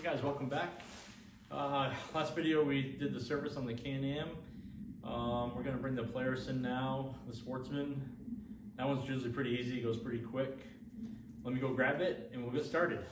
Hey guys, welcome back. Last video we did the service on the Can-Am. We're going to bring the Polaris in now, the Sportsman. That one's usually pretty easy, it goes pretty quick. Let me go grab it and we'll get started.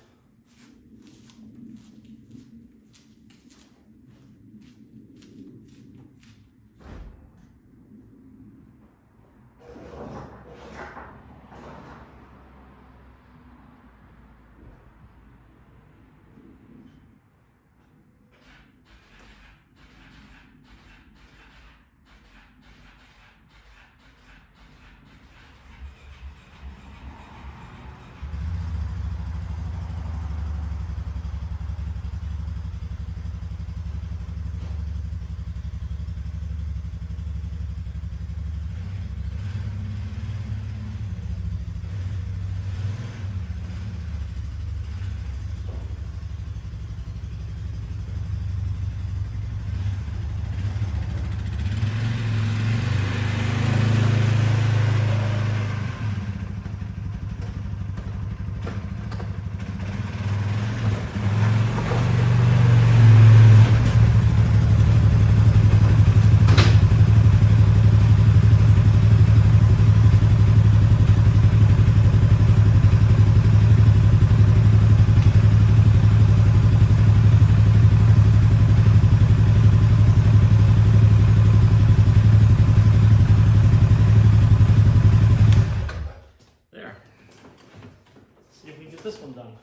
This one done.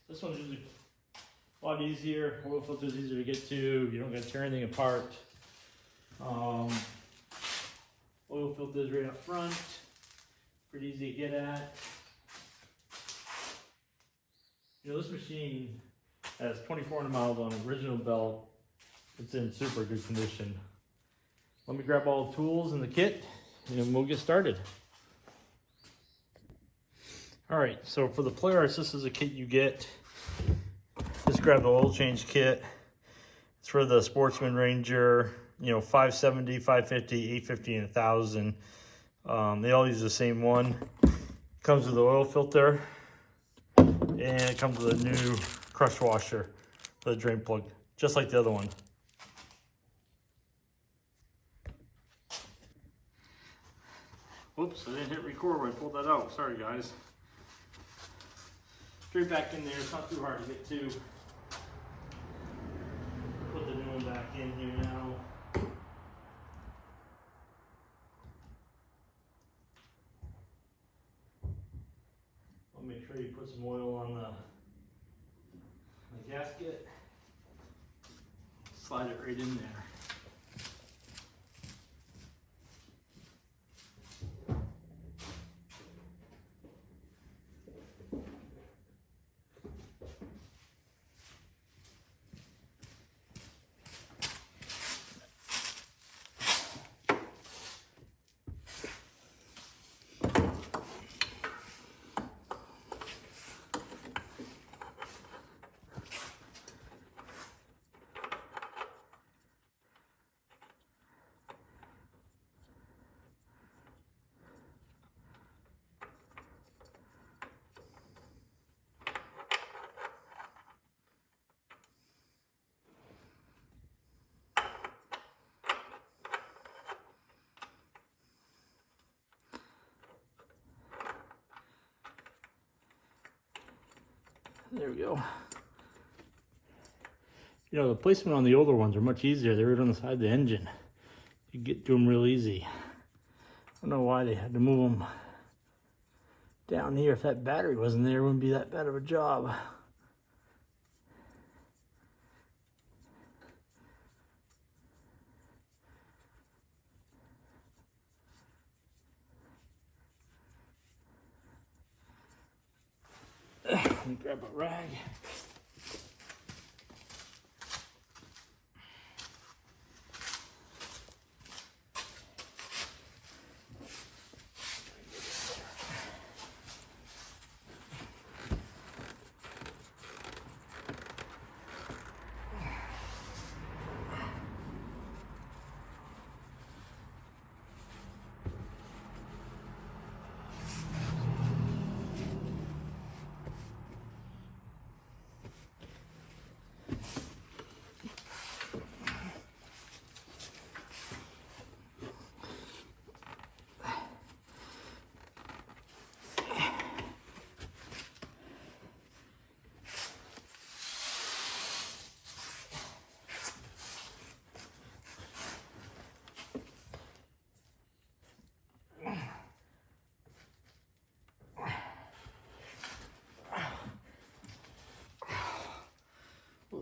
This one's usually a lot easier. Oil filter is easier to get to. You don't got to tear anything apart. Oil filter is right up front. Pretty easy to get at. You know, this machine has 2,400 miles on original belt. It's in super good condition. Let me grab all the tools and the kit and we'll get started. All right, so for the Polaris, this is a kit you get. Just grab the oil change kit. It's for the Sportsman Ranger, you know, 570, 550, 850, and 1000. They all use the same one. Comes with the oil filter, and it comes with a new crush washer for the drain plug, just like the other one. Whoops, I didn't hit record when I pulled that out. Sorry, guys. Straight back in there, it's not too hard to get to. Put the new one back in here now. I'll make sure you put some oil on the gasket. Slide it right in there. There we go. You know, the placement on the older ones are much easier. They're right on the side of the engine. You get to them real easy. I don't know why they had to move them down here. If that battery wasn't there, it wouldn't be that bad of a job. Let me grab a rag.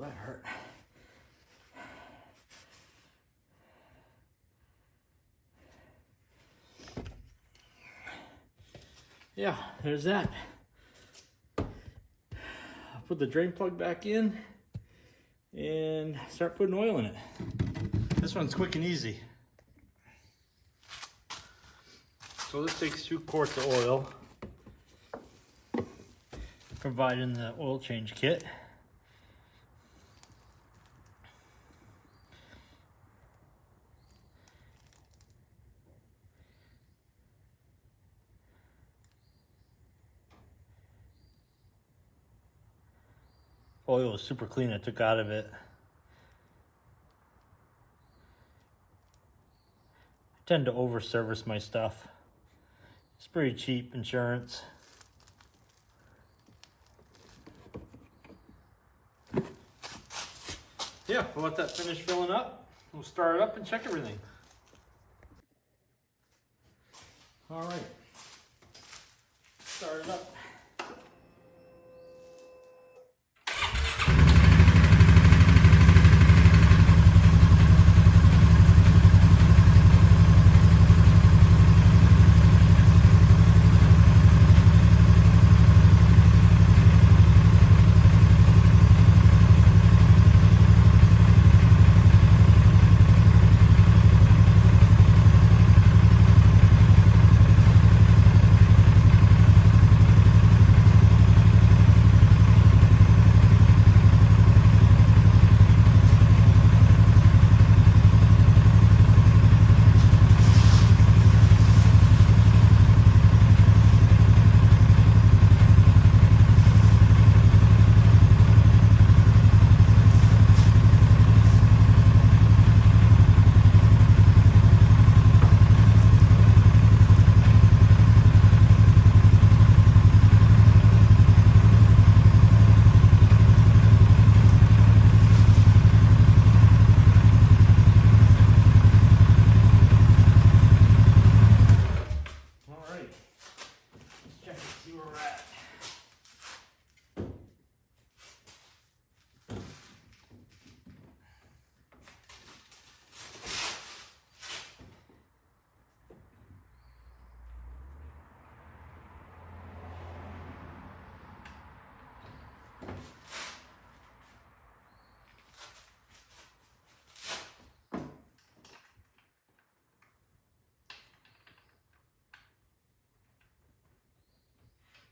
that hurt. Yeah, there's that. I'll put the drain plug back in and start putting oil in it. This one's quick and easy. So this takes 2 quarts of oil, providing the oil change kit. Oil was super clean, I took out of it. I tend to over service my stuff. It's pretty cheap insurance. Yeah, we'll let that finish filling up. We'll start it up and check everything. All right, start it up.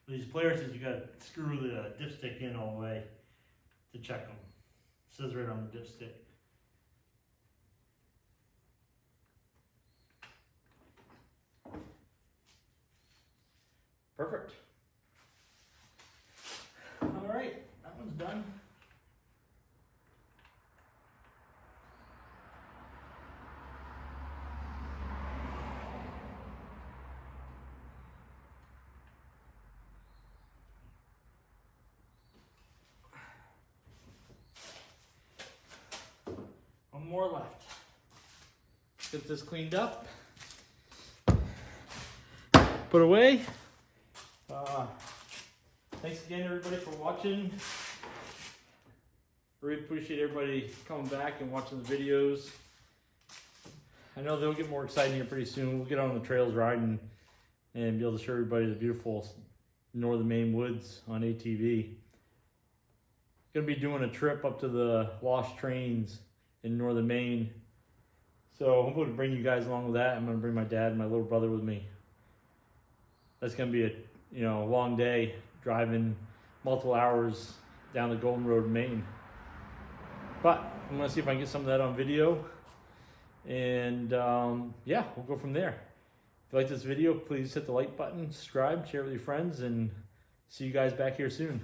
These Polaris, you got to screw the dipstick in all the way to check them. It says right on the dipstick. Perfect. All right, that one's done. One more left. Get this cleaned up. Put away. Thanks again, everybody, for watching. Really appreciate everybody coming back and watching the videos. I know they'll get more exciting here pretty soon. We'll get on the trails riding and be able to show everybody the beautiful northern Maine woods on ATV. Gonna be doing a trip up to the Lost Trains in northern Maine. So I'm going to bring you guys along with that. I'm going to bring my dad and my little brother with me. That's going to be a long day driving multiple hours down the Golden Road in Maine. But I'm going to see if I can get some of that on video. And yeah, we'll go from there. If you like this video, please hit the like button, subscribe, share it with your friends, and see you guys back here soon.